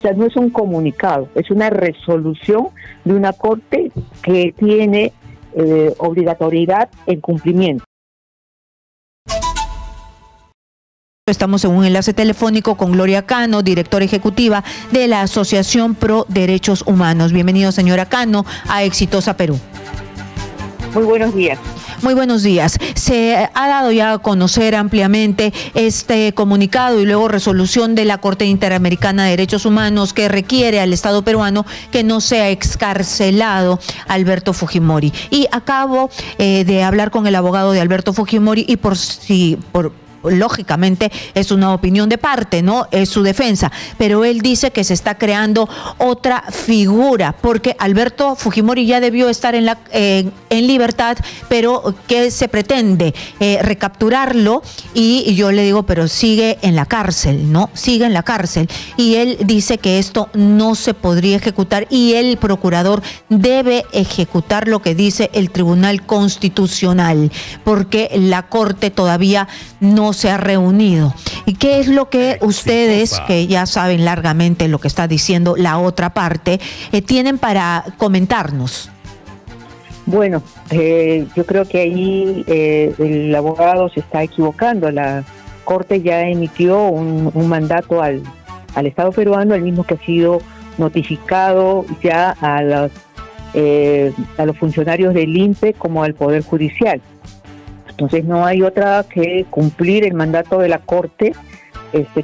O sea, no es un comunicado, es una resolución de una corte que tiene obligatoriedad en cumplimiento. Estamos en un enlace telefónico con Gloria Cano, directora ejecutiva de la Asociación Pro Derechos Humanos. Bienvenido, señora Cano, a Exitosa Perú. Muy buenos días. Muy buenos días. Se ha dado ya a conocer ampliamente este comunicado y luego resolución de la Corte Interamericana de Derechos Humanos que requiere al Estado peruano que no sea excarcelado Alberto Fujimori. Y acabo de hablar con el abogado de Alberto Fujimori y lógicamente es una opinión de parte, ¿no? Es su defensa, pero él dice que se está creando otra figura, porque Alberto Fujimori ya debió estar en libertad, pero que se pretende recapturarlo, y yo le digo, pero sigue en la cárcel, ¿no? Sigue en la cárcel, y él dice que esto no se podría ejecutar y el procurador debe ejecutar lo que dice el Tribunal Constitucional, porque la Corte todavía no se ha reunido. ¿Y qué es lo que ustedes, que ya saben largamente lo que está diciendo la otra parte, tienen para comentarnos? Bueno, yo creo que ahí el abogado se está equivocando. La Corte ya emitió un mandato al Estado peruano, el mismo que ha sido notificado ya a los funcionarios del INPE como al Poder Judicial. Entonces no hay otra que cumplir el mandato de la Corte,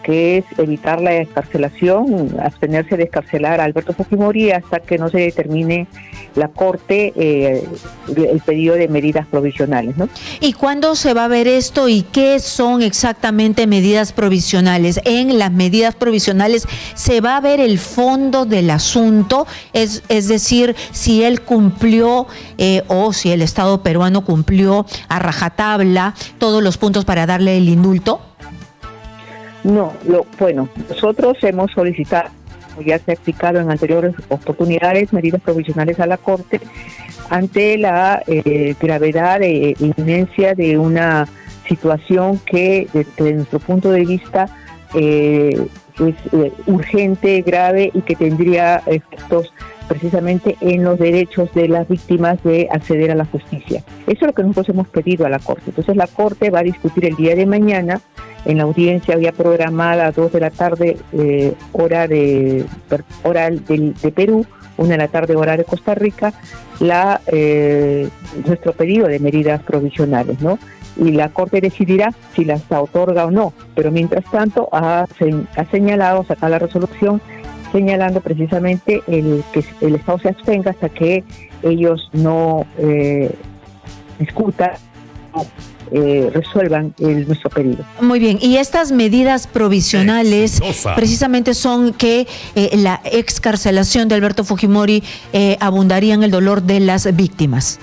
que es evitar la excarcelación, abstenerse de excarcelar a Alberto Fujimori hasta que no se determine la Corte el pedido de medidas provisionales, ¿no? ¿Y cuándo se va a ver esto y qué son exactamente medidas provisionales? En las medidas provisionales se va a ver el fondo del asunto, es decir, si él cumplió o si el Estado peruano cumplió a rajatabla todos los puntos para darle el indulto. No, bueno, nosotros hemos solicitado, como ya se ha explicado en anteriores oportunidades, medidas provisionales a la Corte ante la gravedad e inminencia de una situación que desde nuestro punto de vista es urgente, grave y que tendría efectos precisamente en los derechos de las víctimas de acceder a la justicia. Eso es lo que nosotros hemos pedido a la Corte. Entonces la Corte va a discutir el día de mañana, en la audiencia había programada a 2 de la tarde, hora de Perú, 1 de la tarde, hora de Costa Rica, nuestro pedido de medidas provisionales, ¿no? Y la Corte decidirá si las otorga o no, pero mientras tanto ha señalado, saca la resolución, señalando precisamente que el Estado se abstenga hasta que ellos no discutan, resuelvan nuestro pedido. Muy bien, y estas medidas provisionales precisamente son que la excarcelación de Alberto Fujimori abundaría en el dolor de las víctimas.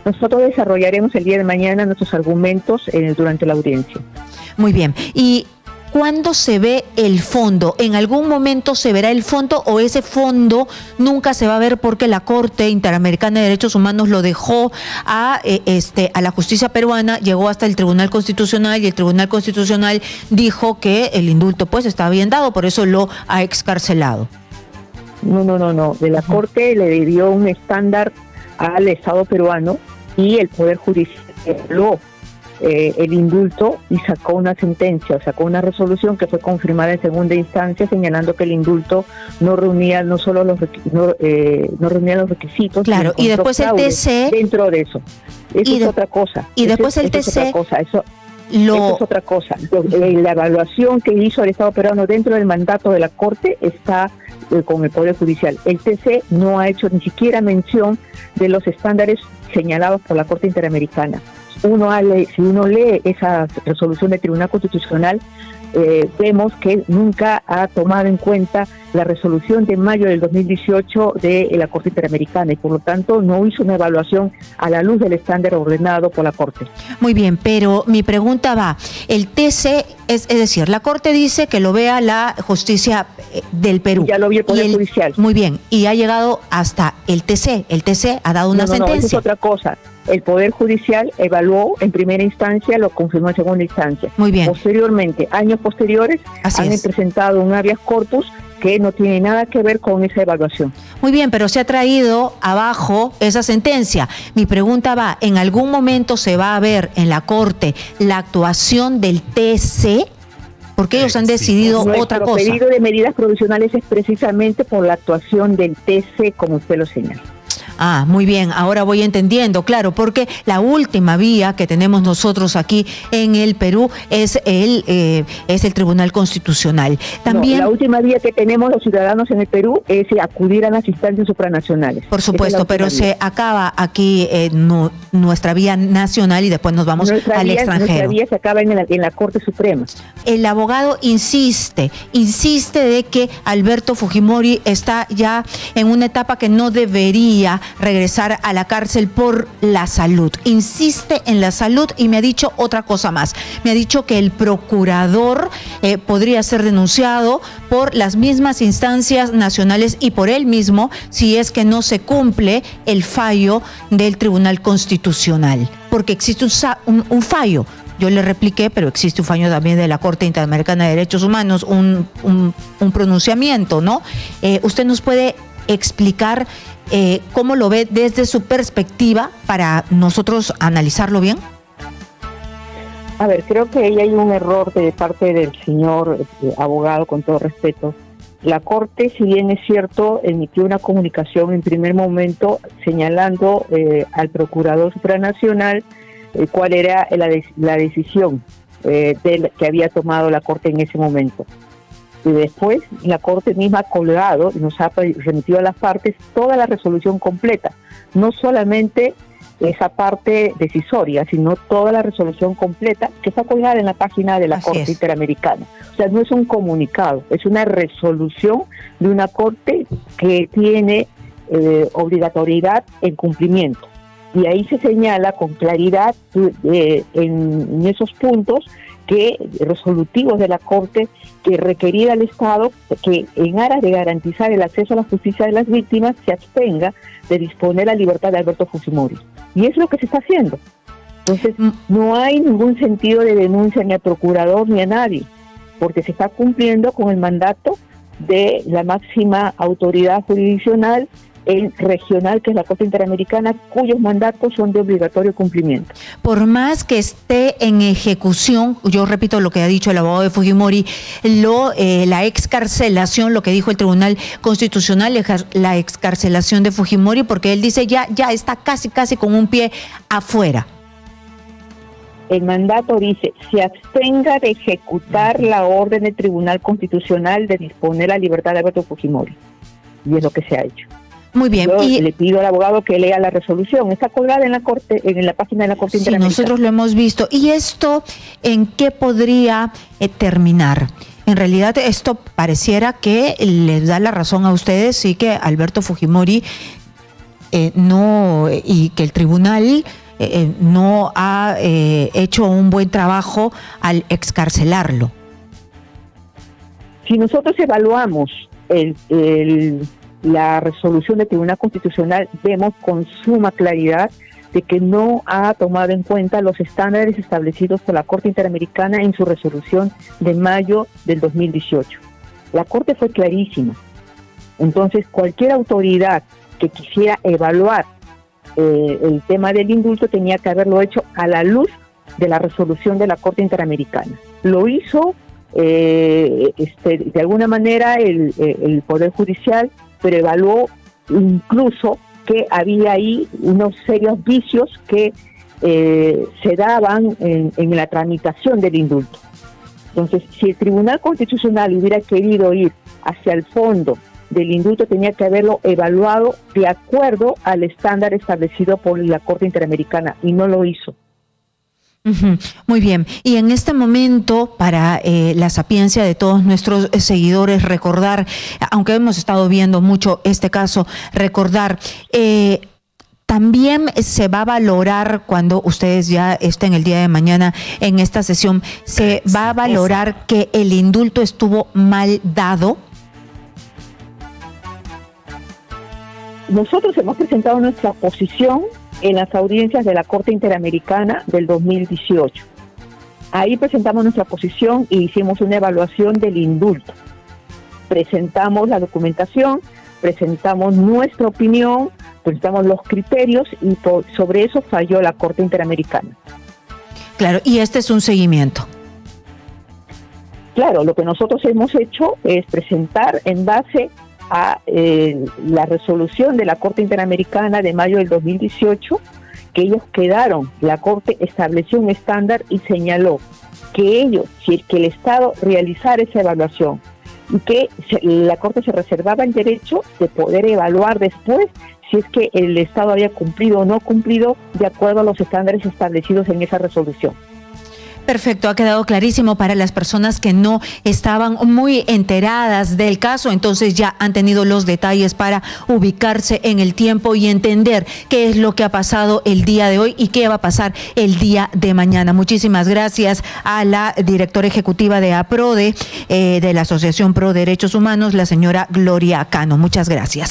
Nosotros desarrollaremos el día de mañana nuestros argumentos durante la audiencia. Muy bien, y ¿cuándo se ve el fondo? ¿En algún momento se verá el fondo o ese fondo nunca se va a ver porque la Corte Interamericana de Derechos Humanos lo dejó a la justicia peruana, llegó hasta el Tribunal Constitucional y el Tribunal Constitucional dijo que el indulto pues estaba bien dado, por eso lo ha excarcelado? No. De la Corte le dio un estándar al Estado peruano y el Poder Judicial lo el indulto y sacó una sentencia, sacó una resolución que fue confirmada en segunda instancia señalando que el indulto no reunía los requisitos. Claro, y después el TC dentro de eso. Eso es otra cosa. Y después el TC eso es otra cosa. La evaluación que hizo el Estado peruano dentro del mandato de la Corte está con el Poder Judicial. El TC no ha hecho ni siquiera mención de los estándares señalados por la Corte Interamericana. Si uno lee esa resolución del Tribunal Constitucional, vemos que nunca ha tomado en cuenta la resolución de mayo del 2018 de la Corte Interamericana y por lo tanto no hizo una evaluación a la luz del estándar ordenado por la Corte. Muy bien, pero mi pregunta va, el TC, es decir, la Corte dice que lo vea la justicia del Perú. Ya lo vio el Poder Judicial. Muy bien, y ha llegado hasta el TC ha dado una sentencia. No, eso es otra cosa. El Poder Judicial evaluó en primera instancia, lo confirmó en segunda instancia. Muy bien. Posteriormente, años posteriores, han presentado un habeas corpus que no tiene nada que ver con esa evaluación. Muy bien, pero se ha traído abajo esa sentencia. Mi pregunta va, ¿en algún momento se va a ver en la Corte la actuación del TC? Porque ellos han decidido otra cosa. Nuestro pedido de medidas provisionales es precisamente por la actuación del TC, como usted lo señala. Ah, muy bien, ahora voy entendiendo, claro, porque la última vía que tenemos nosotros aquí en el Perú es el Tribunal Constitucional. También la última vía que tenemos los ciudadanos en el Perú es acudir a las instancias supranacionales. Por supuesto, pero se acaba aquí nuestra vía nacional y después nos vamos al extranjero. Nuestra vía se acaba en la Corte Suprema. El abogado insiste de que Alberto Fujimori está ya en una etapa que no debería regresar a la cárcel por la salud. Insiste en la salud y me ha dicho otra cosa más. Me ha dicho que el procurador podría ser denunciado por las mismas instancias nacionales y por él mismo si es que no se cumple el fallo del Tribunal Constitucional. Porque existe un fallo. Yo le repliqué, pero existe un fallo también de la Corte Interamericana de Derechos Humanos, un pronunciamiento, ¿no? ¿Usted nos puede explicar cómo lo ve desde su perspectiva para nosotros analizarlo bien? A ver, creo que ahí hay un error de parte del señor abogado, con todo respeto. La Corte, si bien es cierto, emitió una comunicación en primer momento señalando al Procurador Supranacional cuál era la decisión que había tomado la Corte en ese momento. Y después la Corte misma ha colgado y nos ha remitido a las partes toda la resolución completa, no solamente esa parte decisoria, sino toda la resolución completa que está colgada en la página de la Corte Interamericana. O sea, no es un comunicado, es una resolución de una Corte que tiene obligatoriedad en cumplimiento. Y ahí se señala con claridad en esos puntos resolutivos de la Corte que requería al Estado que en aras de garantizar el acceso a la justicia de las víctimas se abstenga de disponer la libertad de Alberto Fujimori. Y es lo que se está haciendo. Entonces no hay ningún sentido de denuncia ni al procurador ni a nadie, porque se está cumpliendo con el mandato de la máxima autoridad jurisdiccional regional, que es la Corte Interamericana, cuyos mandatos son de obligatorio cumplimiento. Por más que esté en ejecución, yo repito lo que ha dicho el abogado de Fujimori, la excarcelación, lo que dijo el Tribunal Constitucional, la excarcelación de Fujimori, porque él dice ya está casi con un pie afuera. El mandato dice, se abstenga de ejecutar la orden del Tribunal Constitucional de disponer la libertad de Alberto Fujimori. Y es lo que se ha hecho. Muy bien. Yo le pido al abogado que lea la resolución. Está colgada en la Corte, en la página de la Corte Interamericana. Nosotros lo hemos visto. ¿Y esto en qué podría terminar? En realidad esto pareciera que les da la razón a ustedes y que Alberto Fujimori y que el tribunal no ha hecho un buen trabajo al excarcelarlo. Si nosotros evaluamos la resolución del Tribunal Constitucional, vemos con suma claridad de que no ha tomado en cuenta los estándares establecidos por la Corte Interamericana en su resolución de mayo del 2018. La Corte fue clarísima. Entonces, cualquier autoridad que quisiera evaluar el tema del indulto tenía que haberlo hecho a la luz de la resolución de la Corte Interamericana. Lo hizo de alguna manera el Poder Judicial, pero evaluó incluso que había ahí unos serios vicios que se daban en la tramitación del indulto. Entonces, si el Tribunal Constitucional hubiera querido ir hacia el fondo del indulto, tenía que haberlo evaluado de acuerdo al estándar establecido por la Corte Interamericana, y no lo hizo. Muy bien, y en este momento, para la sapiencia de todos nuestros seguidores, recordar, aunque hemos estado viendo mucho este caso, recordar, también se va a valorar, cuando ustedes ya estén el día de mañana en esta sesión, se va a valorar que el indulto estuvo mal dado. Nosotros hemos presentado nuestra posición en las audiencias de la Corte Interamericana del 2018. Ahí presentamos nuestra posición y hicimos una evaluación del indulto. presentamos la documentación, presentamos nuestra opinión, presentamos los criterios y sobre eso falló la Corte Interamericana. Claro, y este es un seguimiento. Claro, lo que nosotros hemos hecho es presentar en base a la resolución de la Corte Interamericana de mayo del 2018, que ellos quedaron, la Corte estableció un estándar y señaló que si es que el Estado realizara esa evaluación, y que la Corte se reservaba el derecho de poder evaluar después si es que el Estado había cumplido o no cumplido de acuerdo a los estándares establecidos en esa resolución. Perfecto, ha quedado clarísimo para las personas que no estaban muy enteradas del caso, entonces ya han tenido los detalles para ubicarse en el tiempo y entender qué es lo que ha pasado el día de hoy y qué va a pasar el día de mañana. Muchísimas gracias a la directora ejecutiva de APRODE, de la Asociación Pro Derechos Humanos, la señora Gloria Cano. Muchas gracias.